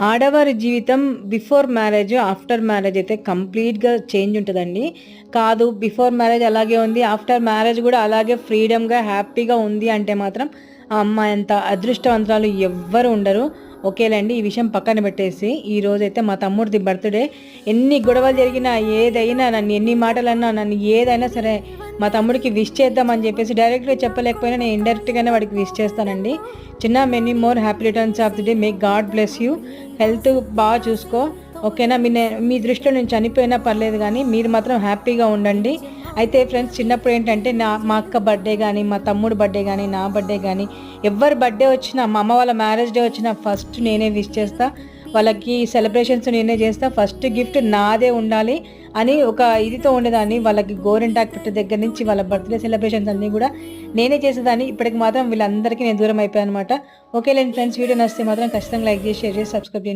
ఆడవారి జీవితం before marriage, after marriage అయితే కంప్లీట్‌గా చేంజ్ ఉంటదండి. కాదు బిఫోర్ మ్యారేజ్ అలాగే ఉంది. ఆఫ్టర్ మ్యారేజ్ గూడా అలాగే ఫ్రీడమ్‌గా, హ్యాపీగా ఉంది అంటే మాత్రం ఆ అమ్మాయి అంత అదృష్టవంతురాలు ఎవ్వరు ఉండరు. ఓకేలేండి. ఈ విషయం పక్కన పెట్టేసి ఈరోజైతే మా తమ్ముడిది బర్త్‌డే. ఎన్ని గొడవలు జరిగినా, ఏదైనా నన్ను ఎన్ని మాటలన్నా, నన్ను ఏదైనా సరే మా తమ్ముడికి విష్ చేద్దామని చెప్పేసి డైరెక్ట్‌గా చెప్పలేకపోయినా నేను ఇండైరెక్ట్‌గానే వాడికి విష్ చేస్తానండి. చిన్న many more happy returns of the day. May God bless you. Health బాగా చూసుకో. ఓకేనా. మీ దృష్టిలో నేను చనిపోయినా పర్లేదు కానీ మీరు మాత్రం హ్యాపీగా ఉండండి. అయితే ఫ్రెండ్స్, చిన్నప్పుడు ఏంటంటే మా అక్క బర్త్డే కానీ, మా తమ్ముడు బర్త్డే కానీ, నా బర్త్డే కానీ, ఎవరి బర్త్డే వచ్చినా, మా అమ్మ వాళ్ళ మ్యారేజ్ డే వచ్చినా ఫస్ట్ నేనే విష్ చేస్తా. వాళ్ళకి సెలబ్రేషన్స్ నేనే చేస్తా. ఫస్ట్ గిఫ్ట్ నాదే ఉండాలి అని ఒక ఇదితో ఉండేదాన్ని. వాళ్ళకి గోరింటాకు పెట్టే దగ్గర నుంచి వాళ్ళ బర్త్డే సెలబ్రేషన్స్ అన్నీ కూడా నేనే చేసేదాన్ని. ఇప్పటికి మాత్రం వీళ్ళందరికీ నేను దూరం అయిపోయాను అనమాట. ఓకేలేండి ఫ్రెండ్స్, వీడియో నచ్చితే మాత్రం ఖచ్చితంగా లైక్ చేసి, షేర్ చేసి, సబ్స్క్రైబ్ చేయండి.